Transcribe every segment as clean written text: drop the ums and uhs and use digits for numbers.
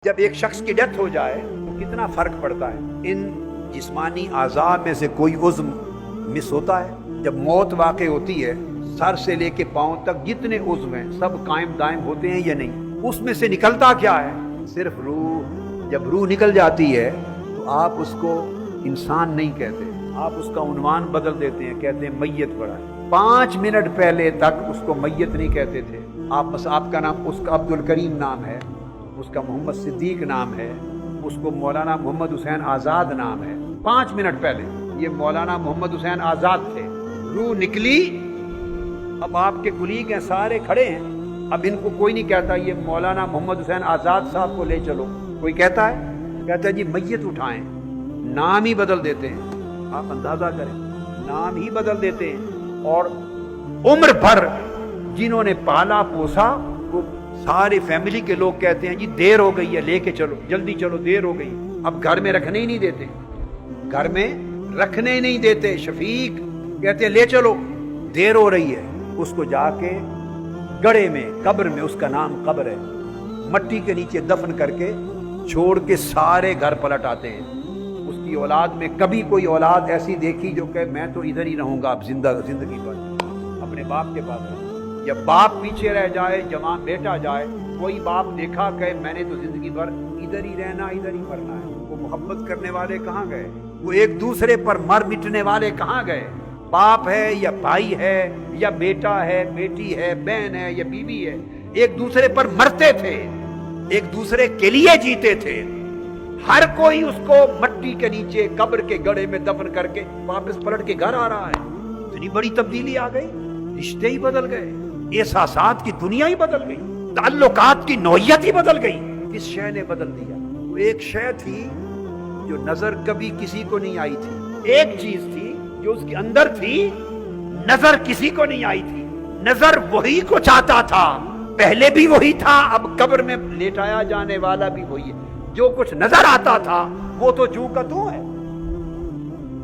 جب ایک شخص کی ڈیتھ ہو جائے تو کتنا فرق پڑتا ہے؟ ان جسمانی اعضاء میں سے کوئی عضو مس ہوتا ہے؟ جب موت واقع ہوتی ہے سر سے لے کے پاؤں تک جتنے عضو ہیں سب قائم دائم ہوتے ہیں یا نہیں؟ اس میں سے نکلتا کیا ہے؟ صرف روح۔ جب روح نکل جاتی ہے تو آپ اس کو انسان نہیں کہتے، آپ اس کا عنوان بدل دیتے ہیں، کہتے ہیں میت پڑا ہے۔ 5 منٹ پہلے تک اس کو میت نہیں کہتے تھے، آپ کا نام، اس کا عبد الکریم نام ہے، اس کا محمد صدیق نام ہے، اس کو مولانا محمد حسین آزاد نام ہے۔ 5 منٹ پہلے یہ مولانا محمد حسین آزاد تھے، روح نکلی، اب آپ کے کلیگ ہیں سارے کھڑے ہیں، اب ان کو کوئی نہیں کہتا یہ مولانا محمد حسین آزاد صاحب کو لے چلو، کوئی کہتا ہے جی میت اٹھائیں، نام ہی بدل دیتے ہیں۔ آپ اندازہ کریں، نام ہی بدل دیتے ہیں، اور عمر بھر جنہوں نے پالا پوسا وہ سارے فیملی کے لوگ کہتے ہیں جی دیر ہو گئی ہے، لے کے چلو، جلدی چلو، دیر ہو گئی۔ اب گھر میں رکھنے ہی نہیں دیتے، گھر میں رکھنے ہی نہیں دیتے۔ شفیق کہتے ہیں لے چلو، دیر ہو رہی ہے۔ اس کو جا کے گڑھے میں، قبر میں، اس کا نام قبر ہے، مٹی کے نیچے دفن کر کے چھوڑ کے سارے گھر پلٹ آتے ہیں۔ اس کی اولاد میں کبھی کوئی اولاد ایسی دیکھی جو کہ میں تو ادھر ہی رہوں گا اب زندگی پر، اپنے باپ کے پاس۔ جب باپ پیچھے رہ جائے، جوان بیٹا جائے، کوئی باپ دیکھا کہ میں نے تو زندگی بھر ادھر ہی رہنا، ادھر ہی مرنا ہے۔ وہ محبت کرنے والے کہاں گئے؟ وہ ایک دوسرے پر مر مٹنے والے کہاں گئے؟ باپ ہے یا بھائی ہے یا بیٹا ہے، بیٹی ہے، بہن ہے یا بیوی ہے، ایک دوسرے پر مرتے تھے، ایک دوسرے کے لیے جیتے تھے۔ ہر کوئی اس کو مٹی کے نیچے قبر کے گڑھے میں دفن کر کے واپس پلٹ کے گھر آ رہا ہے۔ اتنی بڑی تبدیلی آ گئی، رشتے ہی بدل گئے، احساسات کی دنیا ہی بدل گئی، تعلقات کی نوعیت ہی بدل گئی۔ کس شے نے بدل دیا؟ وہ ایک شے تھی جو نظر کبھی کسی کو نہیں آئی تھی، ایک چیز تھی جو اس کے اندر تھی، نظر کسی کو نہیں آئی تھی۔ نظر وہی کو چاہتا تھا، پہلے بھی وہی تھا، اب قبر میں لیٹایا جانے والا بھی وہی ہے۔ جو کچھ نظر آتا تھا وہ تو جو کا تو ہے،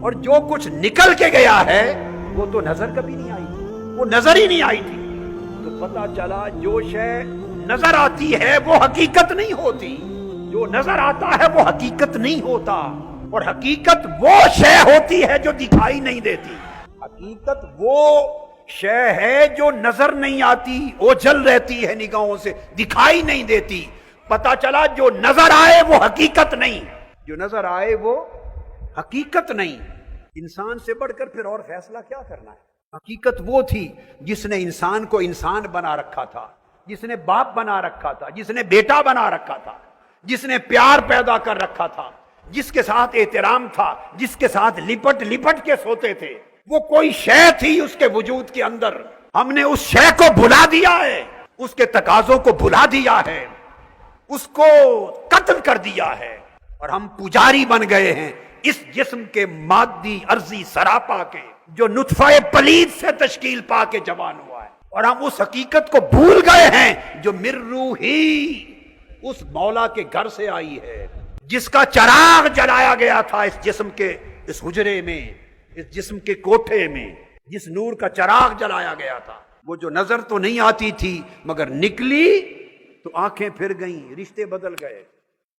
اور جو کچھ نکل کے گیا ہے وہ تو نظر کبھی نہیں آئی تھی، وہ نظر ہی نہیں آئی تھی۔ تو پتا چلا جو شے نظر آتی ہے وہ حقیقت نہیں ہوتی، جو نظر آتا ہے وہ حقیقت نہیں ہوتا، اور حقیقت وہ شے ہوتی ہے جو دکھائی نہیں دیتی۔ حقیقت وہ شے ہے جو نظر نہیں آتی، اوجھل رہتی ہے نگاہوں سے، دکھائی نہیں دیتی۔ پتا چلا جو نظر آئے وہ حقیقت نہیں، جو نظر آئے وہ حقیقت نہیں۔ انسان سے بڑھ کر پھر اور فیصلہ کیا کرنا ہے؟ حقیقت وہ تھی جس نے انسان کو انسان بنا رکھا تھا، جس نے باپ بنا رکھا تھا، جس نے بیٹا بنا رکھا تھا، جس نے پیار پیدا کر رکھا تھا، جس کے ساتھ احترام تھا، جس کے ساتھ لپٹ لپٹ کے سوتے تھے۔ وہ کوئی شے تھی اس کے وجود کے اندر، ہم نے اس شے کو بھلا دیا ہے، اس کے تقاضوں کو بھلا دیا ہے، اس کو قتل کر دیا ہے، اور ہم پجاری بن گئے ہیں اس جسم کے مادی عرضی سراپا کے، جو نطفہ پلید سے تشکیل پا کے جوان ہوا ہے، اور ہم اس حقیقت کو بھول گئے ہیں جو من روحی اس مولا کے گھر سے آئی ہے، جس کا چراغ جلایا گیا تھا اس جسم کے، اس حجرے میں، اس جسم کے کوٹھے میں، جس نور کا چراغ جلایا گیا تھا، وہ جو نظر تو نہیں آتی تھی مگر نکلی تو آنکھیں پھر گئیں، رشتے بدل گئے۔